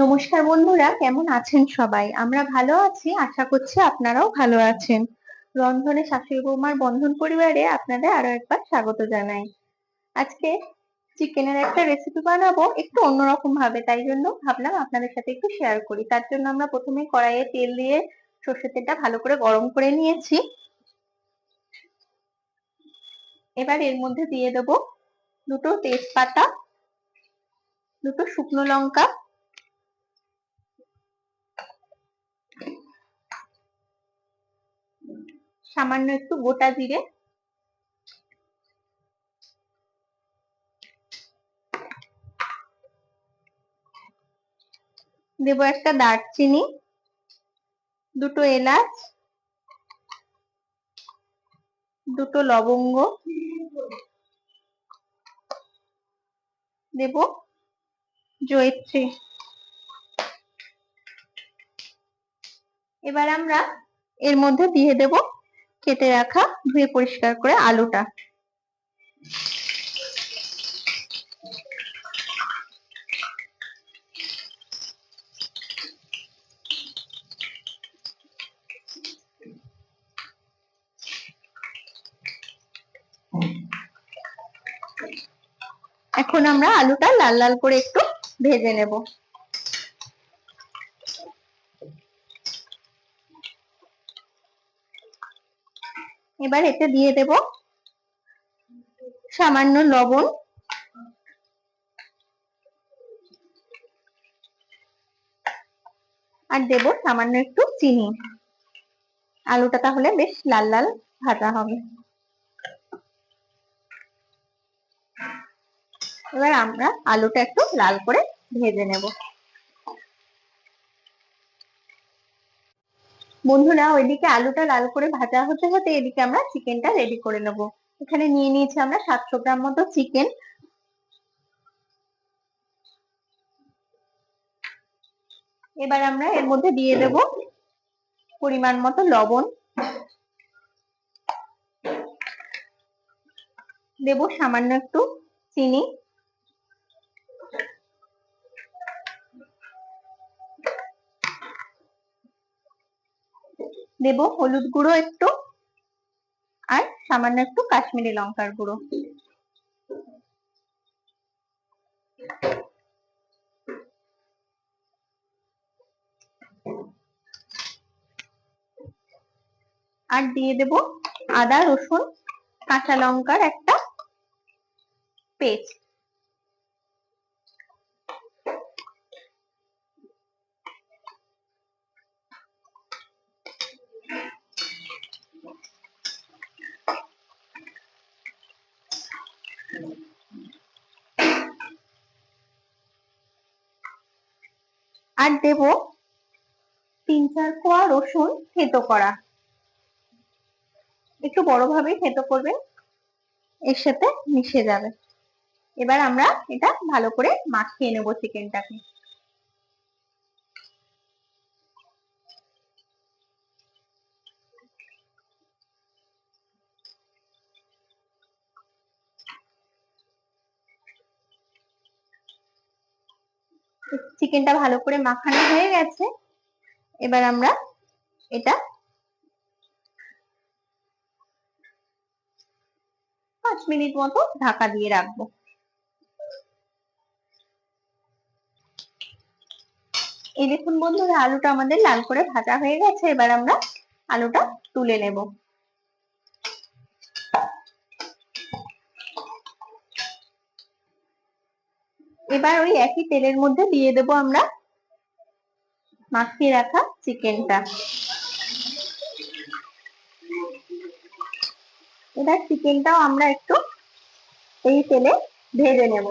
নমস্কার বন্ধুরা, কেমন আছেন সবাই? আমরা ভালো আছি, আশা করছি আপনারাও ভালো আছেন। রন্ধনে শাশুড়ি বৌমার বন্ধন পরিবারে আপনাদের আরো একবার স্বাগত জানাই। আজকে চিকেনের একটা রেসিপি বানাবো একটু অন্যরকম ভাবে, তাই জন্য ভাবলাম আপনাদের সাথে একটু শেয়ার করি। তার জন্য আমরা প্রথমে কড়াইয়ে তেল দিয়ে সর্ষের তেলটা ভালো করে গরম করে নিয়েছি। এবার এর মধ্যে দিয়ে দেবো দুটো তেজপাতা, দুটো শুকনো লঙ্কা, সামান্য একটু গোটা জিরে, দেবো একটা দারচিনি, দুটো এলাচ, দুটো লবঙ্গ, দেব জয়িত্রী। এবার আমরা এর মধ্যে দিয়ে দেব কেটে রাখা ধুয়ে পরিষ্কার করে আলুটা। এখন আমরা আলুটা লাল লাল করে একটু ভেজে নেব। এবার এতে দিয়ে দেব সামান্য লবণ, আর দেব সামান্য একটু চিনি। আলুটা তাহলে বেশ লাল লাল ভাজা হবে। এবার আমরা আলুটা একটু লাল করে ভেজে নেব। বন্ধুরা, ওইদিকে আলুটা লাল করে ভাজা হতে হতে এদিকে আমরা চিকেনটা রেডি করে নেব। এখানে নিয়ে নিয়েছি আমরা 700 গ্রাম মতো চিকেন। এবার আমরা এর মধ্যে দিয়ে দেব পরিমাণ মতো লবণ, দেব সামান্য একটু চিনি, দেব হলুদ গুঁড়ো একটু, আর সামান্য একটু কাশ্মীরি লঙ্কার গুঁড়ো। আর দিয়ে দেব আদা রসুন কাঁচা লঙ্কার একটা পেস্ট। আর দেব 3-4 কোয়া রসুন থেতো করা, একটু বড় ভাবেই থেতো করবেন, এর সাথে মিশে যাবে। এবার আমরা এটা ভালো করে মাখিয়ে নেব চিকেনটাকে। চিকেনটা ভালো করে মাখানো হয়ে গেছে। এবার আমরা এটা 5 মিনিট মতো ঢাকা দিয়ে রাখবো। এই দেখুন বন্ধুরা, আলুটা আমাদের লাল করে ভাজা হয়ে গেছে। এবার আমরা আলুটা তুলে নেব। এবার ওই একই তেলের মধ্যে দিয়ে দেব আমরা মাখিয়ে রাখা চিকেনটা। এবার চিকেনটাও আমরা একটু এই তেলে ভেজে নেব।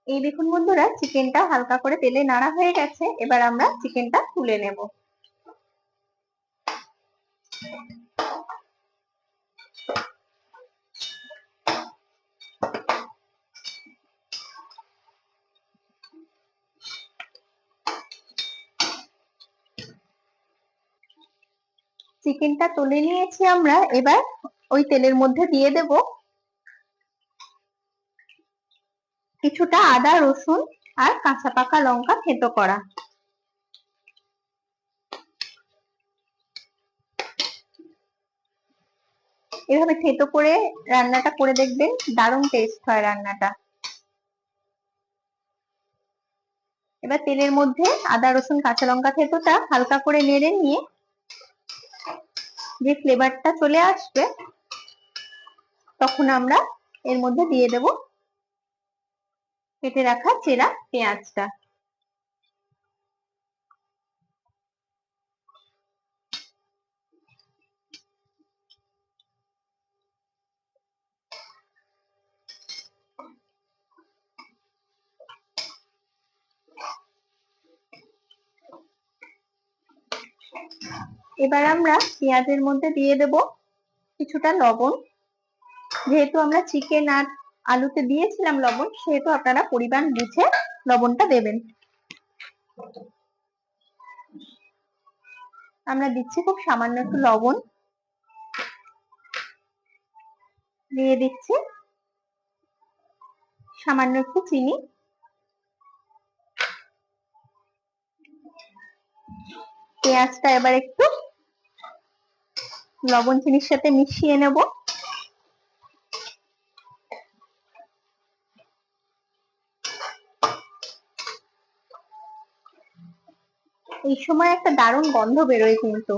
এই দেখুন বন্ধুরা, চিকেনটা হালকা করে তেলে নাড়া হয়ে গেছে। এবার আমরা চিকেনটা তুলে নেব। চিকেনটা তুলে নিয়েছি আমরা। এবার ওই তেলের মধ্যে দিয়ে দেব কিছুটা আদা, রসুন আর কাঁচা পাকা লঙ্কা থেঁতো করা। এভাবে থেঁতো করে রান্নাটা করে দেখবেন, দারুণ টেস্ট হয় রান্নাটা। এবার তেলের মধ্যে আদা, রসুন, কাঁচা লঙ্কা থেঁতোটা হালকা করে নেড়ে নিয়ে যে ফ্লেভারটা চলে আসবে, তখন আমরা এর মধ্যে দিয়ে দেব কেটে রাখা চেরা পেঁয়াজটা। এবার আমরা পেঁয়াজের মধ্যে দিয়ে দেব কিছুটা লবণ। যেহেতু আমরা চিকেন আর আলুতে দিয়েছিলাম লবণ, সেহেতু আপনারা পরিমাণ বুঝে লবণটা দেবেন। আমরা দিচ্ছি খুব সামান্য একটু লবণ, দিয়ে দিচ্ছি সামান্য একটু চিনি। পেঁয়াজটা এবার একটু লবণ চিনির সাথে মিশিয়ে নেব। এই সময় একটা দারুণ গন্ধ বেরোয়, কিন্তু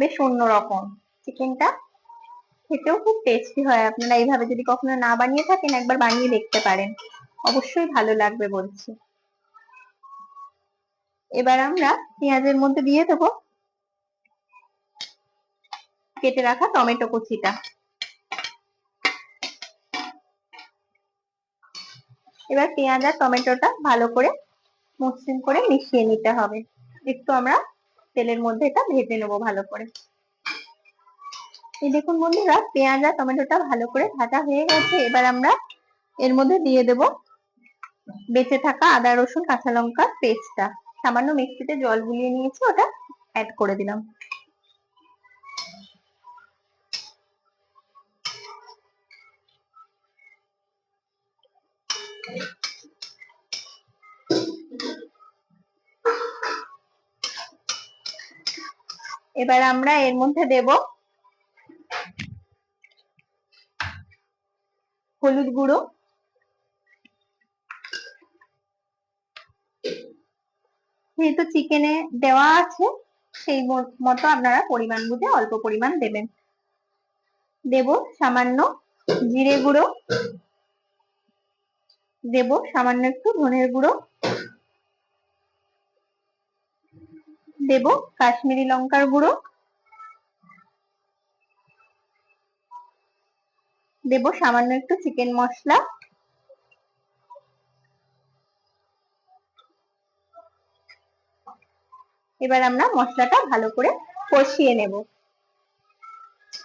বেশ অন্যরকম। চিকেনটা খেতেও খুব টেস্টি হয়। আপনারা এইভাবে যদি কখনো না বানিয়ে থাকেন, একবার বানিয়ে দেখতে পারেন, অবশ্যই ভালো লাগবে বলছি। এবার আমরা পেঁয়াজের মধ্যে দিয়ে দেবো কেটে রাখা টমেটো কুচিটা। এবার পেঁয়াজ আর টমেটোটা ভালো করে মসৃণ করে মিশিয়ে নিতে হবে। একটু আমরা তেলের মধ্যে এটা ভেজে নেবো ভালো করে। এই দেখুন বন্ধুরা, পেঁয়াজ আর টমেটোটা ভালো করে ভাজা হয়ে গেছে। এবার আমরা এর মধ্যে দিয়ে দেব বেঁচে থাকা আদা, রসুন, কাঁচা লঙ্কার পেস্টটা। সামান্য মিক্সিতে জল গুলিয়ে নিয়েছি, ওটা অ্যাড করে দিলাম। এবার আমরা এর মধ্যে দেব হলুদ গুঁড়ো, যেহেতু চিকেনে দেওয়া আছে সেই মতো আপনারা পরিমাণ বুঝে অল্প পরিমাণ দেবেন। দেব সামান্য জিরে গুঁড়ো, দেব সামান্য একটু ধনের গুঁড়ো, দেব কাশ্মীরি লঙ্কার গুঁড়ো, দেব সামান্য একটু চিকেন মশলা। এবার আমরা মশলাটা ভালো করে কষিয়ে নেব।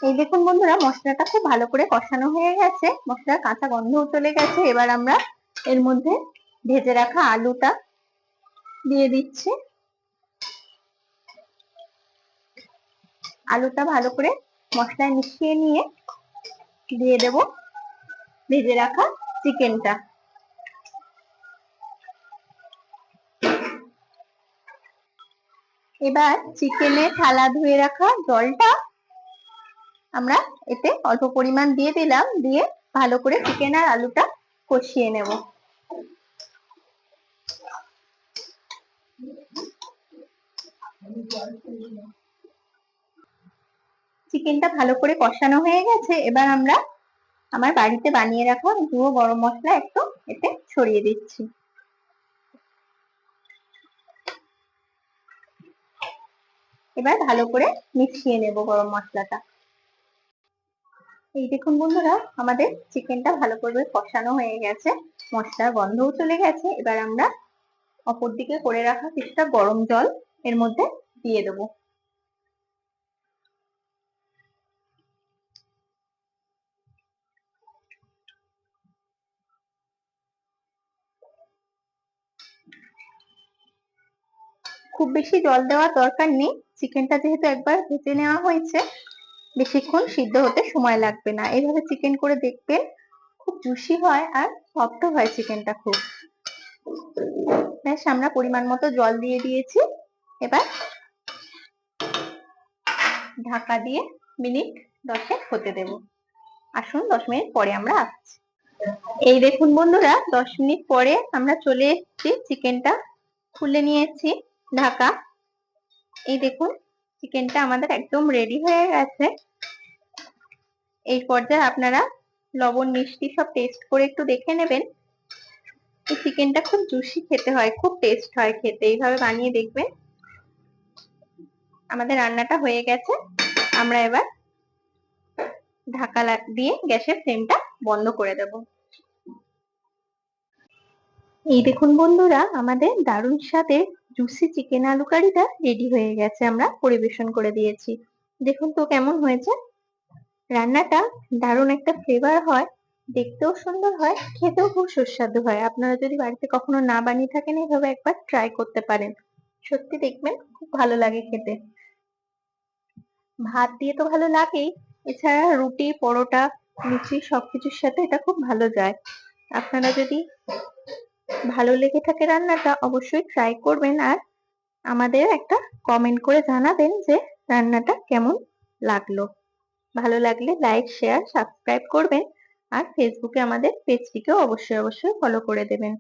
এই দেখুন বন্ধুরা, মশলাটা খুব ভালো করে কষানো হয়ে গেছে, মশলার কাঁচা গন্ধও চলে গেছে। এবার আমরা এর মধ্যে ভেজে রাখা আলুটা দিয়ে দিচ্ছি। আলুটা ভালো করে মশলায় মিশিয়ে নিয়ে দিয়ে দেব ভেজে রাখা চিকেনটা। এবার চিকেনে থালা ধুয়ে রাখা জলটা আমরা এতে অল্প পরিমাণ দিয়ে দিলাম, দিয়ে ভালো করে চিকেন আর আলুটা কষিয়ে নেব। চিকেনটা ভালো করে কষানো হয়ে গেছে। এবার আমরা আমার বাড়িতে বানিয়ে রাখা গুঁড়ো গরম মশলা একটু এতে ছড়িয়ে দিচ্ছি। এবার ভালো করে মিশিয়ে নেব গরম মশলাটা। এই দেখুন বন্ধুরা, আমাদের চিকেনটা ভালো করে কষানো হয়ে গেছে, মশলার গন্ধও চলে গেছে। এবার আমরা অপর দিকে করে রাখা কিছুটা গরম জল এর মধ্যে দিয়ে দেবো। খুব বেশি জল দেওয়ার দরকার নেই, চিকেনটা যেহেতু একবার ভেজে নেওয়া হয়েছে বেশিক্ষণ সিদ্ধ হতে সময় লাগবে না। এইভাবে চিকেন করে দেখবেন, খুব জুসি হয় আর সফট হয় চিকেনটা খুব। বেশ, আমরা পরিমাণ মতো জল দিয়ে দিয়েছি। এবার ঢাকা দিয়ে মিনিট 10 হতে দেব। আসুন 10 মিনিট পরে আমরা আসছি। এই দেখুন বন্ধুরা, 10 মিনিট পরে আমরা চলে এসেছি, চিকেনটা খুলে নিয়েছি ঢাকা। এই দেখুন চিকেনটা আমাদের একদম রেডি হয়ে গেছে। এই পর্যায়ে আপনারা লবণ মিষ্টি সব টেস্ট করে একটু দেখে নেবেন। এই চিকেনটা খুব জুসি খেতে হয়, খুব টেস্ট হয় খেতে, এইভাবে বানিয়ে দেখবেন। আমাদের রান্নাটা হয়ে গেছে, আমরা এবার ঢাকা দিয়ে গ্যাসের ফ্লেমটা বন্ধ করে দেব। এই দেখুন বন্ধুরা, আমাদের দারুণ স্বাদের জুসি চিকেন আলু কারিটা রেডি হয়ে গেছে, আমরা পরিবেশন করে দিয়েছি। দেখুন তো কেমন হয়েছে। রান্নাটা দারুণ একটা ফ্লেভার হয়, দেখতেও সুন্দর হয়, খেতেও খুব সুস্বাদু হয়। আপনারা যদি বাড়িতে কখনো না বানিয়ে থাকেন, এইভাবে একবার ট্রাই করতে পারেন, সত্যি দেখবেন খুব ভালো লাগে খেতে। ভাত দিয়ে তো ভালো লাগেই, এছাড়া রুটি, পরোটা, লুচি সবকিছুর সাথে এটা খুব ভালো যায়। আপনারা যদি ভালো লেগে থাকে রান্নাটা, অবশ্যই ট্রাই করবেন আর আমাদের একটা কমেন্ট করে জানাবেন যে রান্নাটা কেমন লাগলো। ভালো লাগলে লাইক, শেয়ার, সাবস্ক্রাইব করবেন আর ফেসবুকে আমাদের পেজটিকেও অবশ্যই ফলো করে দেবেন।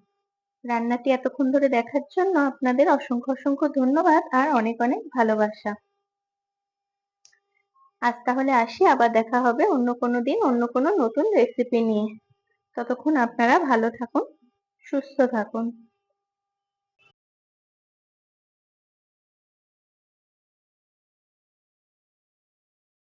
রান্নাটি এতক্ষণ ধরে দেখার জন্য আপনাদের অসংখ্য ধন্যবাদ আর অনেক ভালোবাসা। আজ তাহলে আসি, আবার দেখা হবে অন্য কোনো দিন অন্য কোনো নতুন রেসিপি নিয়ে। ততক্ষণ আপনারা ভালো থাকুন, সুস্থ থাকুন।